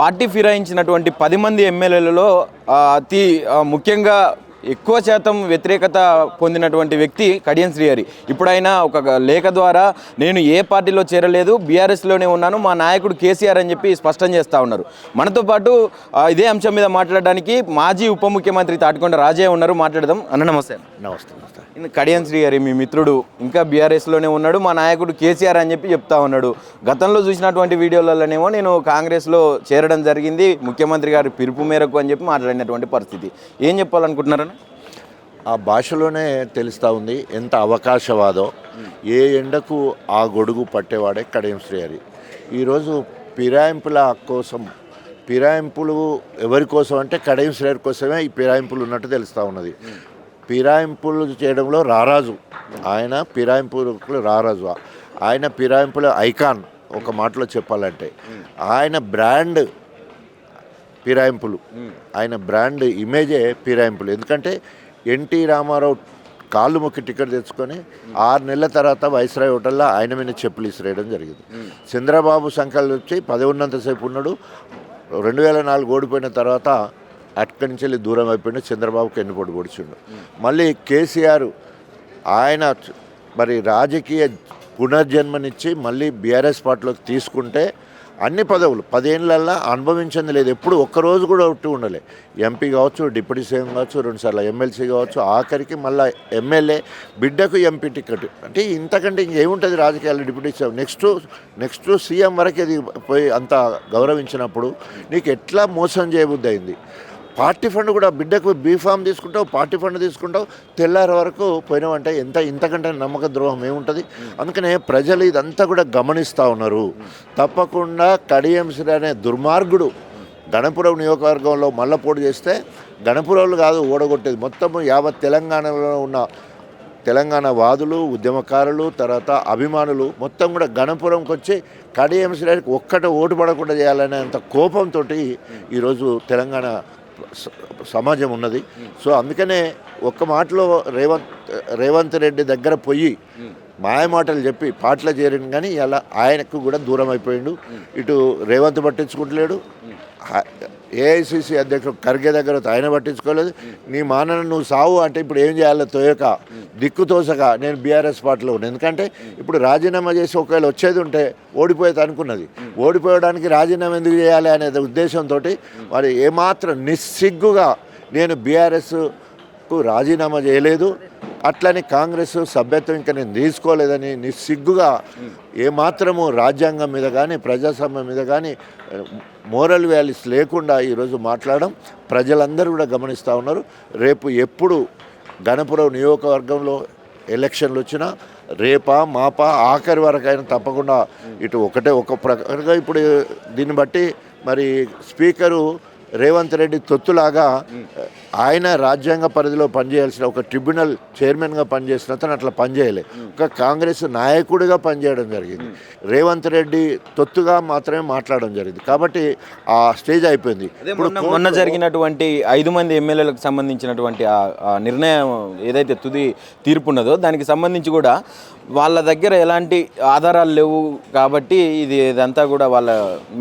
Party ఫిరాయించినటువంటి 10 మంది ఎమ్మెల్యేలలో అతి ముఖ్యంగా ఎక్కువ శాతం వ్యతిరేకత పొందినటువంటి వ్యక్తి కడియం శ్రీహరి. ఇప్పుడు ఆయన ఒక లేఖ ద్వారా నేను ఏ పార్టీలో చేరలేదు, బీఆర్ఎస్లోనే ఉన్నాను, మా నాయకుడు కేసీఆర్ అని చెప్పి స్పష్టం చేస్తూ ఉన్నారు. మనతో పాటు ఇదే అంశం మీద మాట్లాడడానికి మాజీ ఉప ముఖ్యమంత్రి తాటికొండ రాజయ్య ఉన్నారు. మాట్లాడదాం. అన్న నమస్తే. నమస్తే. కడియం శ్రీహరి మీ మిత్రుడు, ఇంకా బీఆర్ఎస్లోనే ఉన్నాడు, మా నాయకుడు కేసీఆర్ అని చెప్పి చెప్తా ఉన్నాడు. గతంలో చూసినటువంటి వీడియోలలోనేమో నేను కాంగ్రెస్లో చేరడం జరిగింది ముఖ్యమంత్రి గారి పిలుపు మేరకు అని చెప్పి మాట్లాడినటువంటి పరిస్థితి. ఏం చెప్పాలనుకుంటున్నారని? ఆ భాషలోనే తెలుస్తూ ఉంది ఎంత అవకాశవాదో. ఏ ఎండకు ఆ గొడుగు పట్టేవాడే కడియం శ్రీహరి. ఈరోజు ఫిరాయింపుల కోసం, ఫిరాయింపులు ఎవరి కోసం అంటే కడియం శ్రీహరి కోసమే ఈ ఫిరాయింపులు ఉన్నట్టు తెలుస్తూ ఉన్నది. ఫిరాయింపులు చేయడంలో రారాజు ఆయన, ఫిరాయింపులు రారాజు ఆయన, ఫిరాయింపుల ఐకాన్ ఒక మాటలో చెప్పాలంటే. ఆయన బ్రాండ్ ఫిరాయింపులు, ఆయన బ్రాండ్ ఇమేజే ఫిరాయింపులు. ఎందుకంటే ఎన్టీ రామారావు కాళ్ళు మొక్కి టికెట్ తెచ్చుకొని 6 నెలల తర్వాత వైస్రాయ్ హోటల్లో ఆయన మీద చెప్పులు ఇసిరేయడం జరిగింది. చంద్రబాబు సంఖ్యలు వచ్చి పదవి ఉన్నంతసేపు ఉన్నాడు. 2004 ఓడిపోయిన తర్వాత అక్కడి నుంచి వెళ్ళి దూరం అయిపోయిండు. చంద్రబాబుకి ఎన్నుపోటు పొడిచిండు. మళ్ళీ కేసీఆర్ ఆయన మరి రాజకీయ పునర్జన్మనిచ్చి మళ్ళీ బీఆర్ఎస్ పార్టీలోకి తీసుకుంటే అన్ని పదవులు 10 ఏళ్ళల్లో అనుభవించింది లేదు. ఎప్పుడు ఒక్కరోజు కూడా ఒట్టు ఉండలే. ఎంపీ కావచ్చు, డిప్యూటీ సీఎం కావచ్చు, 2 సార్లు ఎమ్మెల్సీ కావచ్చు, ఆఖరికి మళ్ళీ ఎమ్మెల్యే, బిడ్డకు ఎంపీ టికెట్. అంటే ఇంతకంటే ఇంకేముంటుంది రాజకీయాలు? డిప్యూటీ సీఎం నెక్స్ట్ సీఎం వరకు అది పోయి అంత గౌరవించినప్పుడు నీకు ఎట్లా మోసం చేయబుద్ధి అయింది? పార్టీ ఫండ్ కూడా బిడ్డకు బీఫామ్ తీసుకుంటావు, పార్టీ ఫండ్ తీసుకుంటావు, తెల్లారి వరకు పోయినావంటే ఇంతకంటే నమ్మక ద్రోహం ఏముంటుంది? అందుకనే ప్రజలు ఇదంతా కూడా గమనిస్తూ ఉన్నారు. తప్పకుండా కడియం శ్రీ అనే దుర్మార్గుడు గణపురం నియోజకవర్గంలో మళ్ళీ పోటీ చేస్తే గణపురంలో కాదు ఓడగొట్టేది, మొత్తం యావత్ తెలంగాణలో ఉన్న తెలంగాణ వాదులు, ఉద్యమకారులు, తర్వాత అభిమానులు మొత్తం కూడా గణపురంకి వచ్చి కడియం శ్రీకి ఒక్కటి ఓటు పడకుండా చేయాలనేంత కోపంతో ఈరోజు తెలంగాణ సమాజం ఉన్నది. సో అందుకనే ఒక్క మాటలో రేవంత్ రెడ్డి దగ్గర పోయి మాయమాటలు చెప్పి పాటలు చేరిన కానీ ఇలా ఆయనకు కూడా దూరం అయిపోయిండు. ఇటు రేవంత్ పట్టించుకుంటలేడు, ఏఐసిసి అధ్యక్షుడు ఖర్గే దగ్గర ఆయన పట్టించుకోలేదు. నీ మానను నువ్వు సావు అంటే ఇప్పుడు ఏం చేయాలో తోయక దిక్కుతోసక నేను బీఆర్ఎస్ పార్టీలో ఉన్నాను. ఎందుకంటే ఇప్పుడు రాజీనామా చేసి ఒకవేళ వచ్చేది ఉంటే ఓడిపోయేది అనుకున్నది. ఓడిపోయడానికి రాజీనామా ఎందుకు చేయాలి అనే ఉద్దేశంతో మరి ఏమాత్రం నిస్సిగ్గుగా నేను బీఆర్ఎస్కు రాజీనామా చేయలేదు, అట్లని కాంగ్రెస్ సభ్యత్వం ఇంకా నేను తీసుకోలేదని నిస్సిగ్గుగా ఏమాత్రము రాజ్యాంగం మీద కానీ ప్రజాస్వామ్యం మీద కానీ మోరల్ వాల్యూస్ లేకుండా ఈరోజు మాట్లాడడం ప్రజలందరూ కూడా గమనిస్తూ ఉన్నారు. రేపు ఎప్పుడు గణపురం నియోజకవర్గంలో ఎలక్షన్లు వచ్చినా రేపా మాపా ఆఖరి వరకైనా తప్పకుండా ఇటు ఒక ప్రకారంగా ఇప్పుడు దీన్ని బట్టి మరి స్పీకరు రేవంత్ రెడ్డి తొత్తులాగా ఆయన రాజ్యాంగ పరిధిలో పనిచేయాల్సిన ఒక ట్రిబ్యునల్ చైర్మన్గా పనిచేసిన అతను అట్లా పనిచేయలే, ఒక కాంగ్రెస్ నాయకుడిగా పనిచేయడం జరిగింది. రేవంత్ రెడ్డి తొత్తుగా మాత్రమే మాట్లాడడం జరిగింది. కాబట్టి ఆ స్టేజ్ అయిపోయింది. ఇప్పుడు మొన్న జరిగినటువంటి 5 మంది ఎమ్మెల్యేలకు సంబంధించినటువంటి ఆ నిర్ణయం ఏదైతే తుది తీర్పు ఉన్నదో దానికి సంబంధించి కూడా వాళ్ళ దగ్గర ఎలాంటి ఆధారాలు లేవు కాబట్టి ఇదంతా కూడా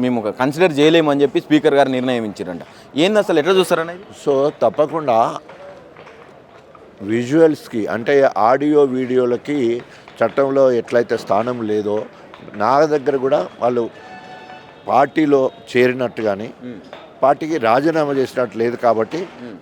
మేము కన్సిడర్ చేయలేమని చెప్పి స్పీకర్ గారు నిర్ణయం ఇచ్చారంట. ఏంది అసలు ఎట్లా చూస్తారనేది? సో తప్పకుండా విజువల్స్కి అంటే ఆడియో వీడియోలకి చట్టంలో ఎట్లయితే స్థానం లేదో నా దగ్గర కూడా వాళ్ళు పార్టీలో చేరినట్టు కానీ పార్టీకి రాజీనామా చేసినట్టు లేదు కాబట్టి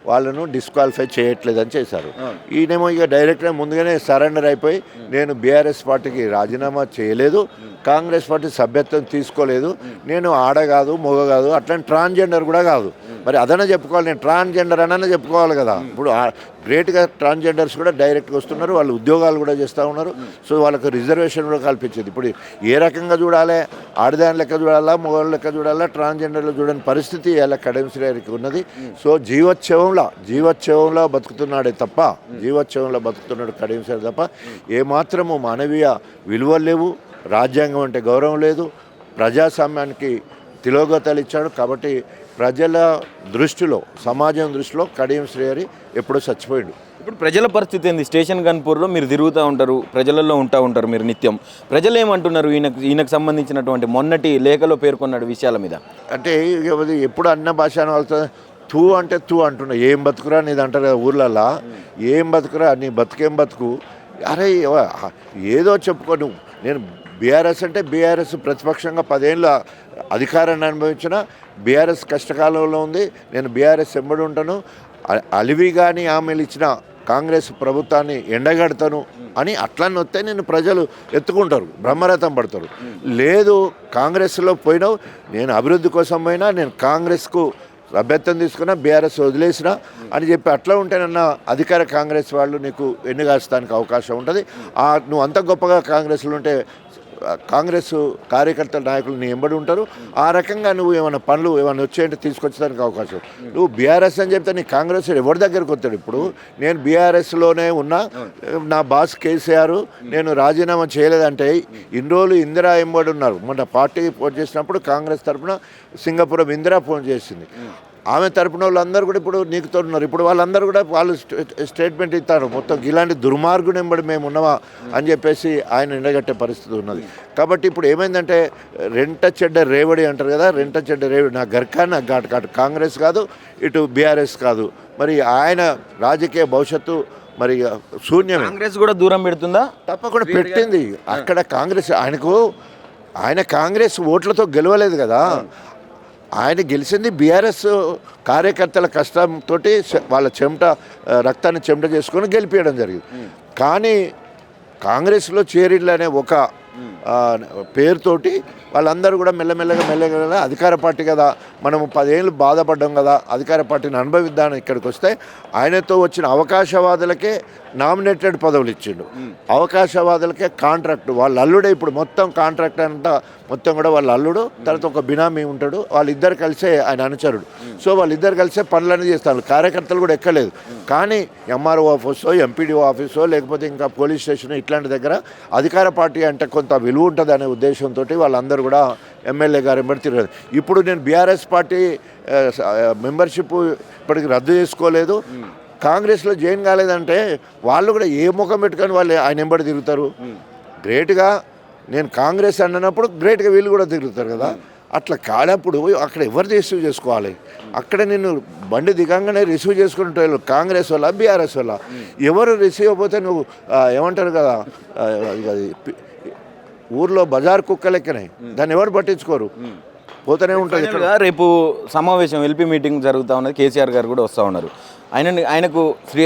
వాళ్ళను డిస్క్వాలిఫై చేయట్లేదని చేశారు. ఈయనేమో ఇక డైరెక్ట్గా ముందుగానే సరెండర్ అయిపోయి నేను బీఆర్ఎస్ పార్టీకి రాజీనామా చేయలేదు, కాంగ్రెస్ పార్టీ సభ్యత్వం తీసుకోలేదు, నేను ఆడ కాదు మొగ కాదు, అట్లాంటి ట్రాన్స్జెండర్ కూడా కాదు. మరి అదనే చెప్పుకోవాలి, నేను ట్రాన్స్జెండర్ అనే చెప్పుకోవాలి కదా. ఇప్పుడు గ్రేట్గా ట్రాన్స్జెండర్స్ కూడా డైరెక్ట్గా వస్తున్నారు, వాళ్ళు ఉద్యోగాలు కూడా చేస్తూ ఉన్నారు. సో వాళ్ళకు రిజర్వేషన్ కూడా కల్పించేది. ఇప్పుడు ఏ రకంగా చూడాలి, ఆడదాని లెక్క చూడాలా, మొగోళ్ళ లెక్క చూడాలా, ట్రాన్స్జెండర్లు చూడని పరిస్థితి ఇలా కడియం శ్రీహరికి ఉన్నది. సో జీవోత్సవంలో బతుకుతున్నాడే తప్ప, జీవోత్సవంలో బతుకుతున్నాడు కడియం శ్రీహరి తప్ప ఏమాత్రము మానవీయ విలువలు లేవు, రాజ్యాంగం అంటే గౌరవం లేదు, ప్రజాస్వామ్యానికి తిలోగతాలు ఇచ్చాడు. కాబట్టి ప్రజల దృష్టిలో, సమాజం దృష్టిలో కడియం శ్రీహరి ఎప్పుడో చచ్చిపోయాడు. ఇప్పుడు ప్రజల పరిస్థితి ఏంది? స్టేషన్ గన్పూర్లో మీరు తిరుగుతూ ఉంటారు, ప్రజలలో ఉంటారు మీరు నిత్యం. ప్రజలు ఏమంటున్నారు ఈయనకు సంబంధించినటువంటి మొన్నటి లేఖలో పేర్కొన్న విషయాల మీద? అంటే ఎప్పుడు అన్న భాష అని వాళ్ళతో తూ అంటే తూ అంటున్నా, ఏం బతుకురా నీది అంటారు కదా ఊర్లల్లో, ఏం బతుకురా నీ బతుకేం బతుకు, అరే ఏదో చెప్పుకో నువ్వు. నేను బీఆర్ఎస్ అంటే బీఆర్ఎస్ ప్రతిపక్షంగా 10 ఏళ్ళ అధికారాన్ని అనుభవించిన, బీఆర్ఎస్ కష్టకాలంలో ఉంది, నేను బీఆర్ఎస్ ఎంబడి ఉంటాను, అలివి కానీ ఆమెలు ఇచ్చిన కాంగ్రెస్ ప్రభుత్వాన్ని ఎండగడతాను అని అట్లనే వస్తే నేను ప్రజలు ఎత్తుకుంటారు, బ్రహ్మరథం పడతారు. లేదు కాంగ్రెస్లో పోయినావు, నేను అభివృద్ధి కోసం పోయినా, నేను కాంగ్రెస్కు అభ్యర్థం తీసుకున్నా, బీఆర్ఎస్ వదిలేసిన అని చెప్పి అట్లా ఉంటేనన్నా అధికార కాంగ్రెస్ వాళ్ళు నీకు ఎన్నిగాస్తానికి అవకాశం ఉంటుంది. నువ్వు అంత గొప్పగా కాంగ్రెస్లో ఉంటే కాంగ్రెస్ కార్యకర్తల నాయకులు నీ ఎంబడి ఉంటారు. ఆ రకంగా నువ్వు ఏమైనా పనులు ఏమైనా వచ్చేయంటే తీసుకొచ్చడానికి అవకాశం. నువ్వు బీఆర్ఎస్ అని చెప్తే నీ కాంగ్రెస్ ఎవరి దగ్గరికి వస్తాడు? ఇప్పుడు నేను బీఆర్ఎస్లోనే ఉన్నా, నా బాస్ కేసీఆర్, నేను రాజీనామా చేయలేదంటే ఇన్ని రోజులు ఇందిరా ఎంబడి ఉన్నారు. మొన్న పార్టీ పోటీ చేసినప్పుడు కాంగ్రెస్ తరఫున సింగపురం ఇందిరా ఫోన్ చేసింది, ఆమె తరపున వాళ్ళందరూ కూడా ఇప్పుడు నీకుతో ఉన్నారు. ఇప్పుడు వాళ్ళందరూ కూడా వాళ్ళు స్టేట్మెంట్ ఇస్తారు, మొత్తం ఇలాంటి దుర్మార్గుని ఎంబడి మేము ఉన్నామా అని చెప్పేసి ఆయన ఎండగట్టే పరిస్థితి ఉన్నది. కాబట్టి ఇప్పుడు ఏమైందంటే రెంట చెడ్డ రేవడి అంటారు కదా, రెంట చెడ్డ రేవడి, నా గర్కా నా ఘాట్ కాటు, కాంగ్రెస్ కాదు ఇటు బీఆర్ఎస్ కాదు. మరి ఆయన రాజకీయ భవిష్యత్తు మరి శూన్యమే. కాంగ్రెస్ కూడా దూరం పెడుతుందా? తప్పకుండా పెట్టింది. అక్కడ కాంగ్రెస్ ఆయన కాంగ్రెస్ ఓట్లతో గెలవలేదు కదా, ఆయన గెలిచింది బీఆర్ఎస్ కార్యకర్తల కష్టంతో వాళ్ళ రక్తాన్ని చెమట చేసుకొని గెలిపించడం జరిగింది. కానీ కాంగ్రెస్లో చేరిళ్ళు అనే ఒక పేరుతోటి వాళ్ళందరూ కూడా మెల్లమెల్లగా అధికార పార్టీ కదా, మనము 10 ఏళ్ళు బాధపడ్డాం కదా, అధికార పార్టీని అనుభవిద్దామని ఇక్కడికి వస్తే ఆయనతో వచ్చిన అవకాశవాదులకే నామినేటెడ్ పదవులు ఇచ్చిండు, అవకాశవాదులకే కాంట్రాక్ట్, వాళ్ళ అల్లుడే ఇప్పుడు మొత్తం కాంట్రాక్ట్ అంతా మొత్తం కూడా వాళ్ళ అల్లుడు, తర్వాత ఒక బినామీ ఉంటాడు, వాళ్ళిద్దరు కలిసే ఆయన అనుచరుడు. సో వాళ్ళిద్దరు కలిసే పనులన్నీ చేస్తారు, కార్యకర్తలు కూడా ఎక్కలేదు. కానీ ఎంఆర్ఓ ఆఫీసో, ఎంపీడీఓ ఆఫీసో, లేకపోతే ఇంకా పోలీస్ స్టేషన్ ఇట్లాంటి దగ్గర అధికార పార్టీ అంటే కొంత విలువ ఉంటుంది అనే ఉద్దేశంతో వాళ్ళందరూ కూడా ఎమ్మెల్యే గారు ఎంబడి తిరగదు. ఇప్పుడు నేను బీఆర్ఎస్ పార్టీ మెంబర్షిప్ ఇప్పటికి రద్దు చేసుకోలేదు, కాంగ్రెస్లో జాయిన్ కాలేదంటే వాళ్ళు కూడా ఏ ముఖం పెట్టుకొని వాళ్ళు ఆయన ఎంబడి తిరుగుతారు. గ్రేట్గా నేను కాంగ్రెస్ అన్నప్పుడు గ్రేట్గా వీళ్ళు కూడా తిరుగుతారు కదా. అట్లా కానప్పుడు అక్కడ ఎవరు రిసీవ్ చేసుకోవాలి? అక్కడ నేను బండి దిగంగానే రిసీవ్ చేసుకుంటే కాంగ్రెస్ వల్ల బీఆర్ఎస్ వల్ల ఎవరు రిసీవ్ అయిపోతే నువ్వు ఏమంటారు కదా, ఊర్లో బజార్ కుక్క లెక్కనే, దాన్ని ఎవరు పట్టించుకోరు, పోతూనే ఉంటుంది. రేపు సమావేశం ఎల్పీ మీటింగ్ జరుగుతూ ఉన్నది, కేసీఆర్ గారు కూడా వస్తూ ఉన్నారు. ఆయనకు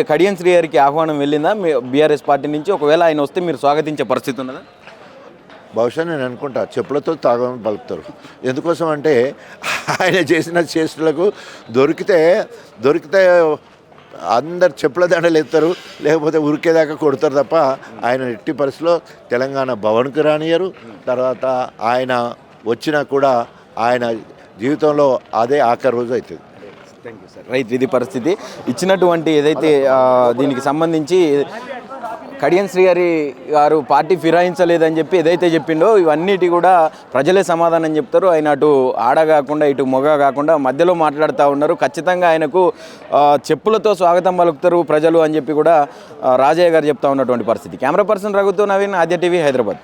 కడియం శ్రీహరికి ఆహ్వానం వెళ్ళిందా బీఆర్ఎస్ పార్టీ నుంచి? ఒకవేళ ఆయన వస్తే మీరు స్వాగతించే పరిస్థితి ఉన్నదా? బహుశా నేను అనుకుంటా చెప్పులతో తాగమని పలుకుతారు. ఎందుకోసం అంటే ఆయన చేసిన చేష్టలకు దొరికితే అందరు చెప్పుల దండలు ఎత్తారు, లేకపోతే ఉరికేదాకా కొడతారు తప్ప ఆయన ఎట్టి పరిస్థితిలో తెలంగాణ భవన్కి రానియరు. తర్వాత ఆయన వచ్చినా కూడా ఆయన జీవితంలో అదే ఆఖరి రోజు అవుతుంది. Thank you sir. రైట్, ఇది పరిస్థితి. ఇచ్చినటువంటి ఏదైతే దీనికి సంబంధించి కడియం శ్రీహరి గారు పార్టీ ఫిరాయించలేదని చెప్పి ఏదైతే చెప్పిండో ఇవన్నిటి కూడా ప్రజలే సమాధానం చెప్తారు. ఆయన అటు ఆడ కాకుండా ఇటు మొగ కాకుండా మధ్యలో మాట్లాడుతూ ఉన్నారు. ఖచ్చితంగా ఆయనకు చెప్పులతో స్వాగతం పలుకుతారు ప్రజలు అని చెప్పి కూడా రాజయ్య గారు చెప్తా ఉన్నటువంటి పరిస్థితి. కెమెరా పర్సన్ రఘుతో నవీన్, ఆద్య టీవీ, హైదరాబాద్.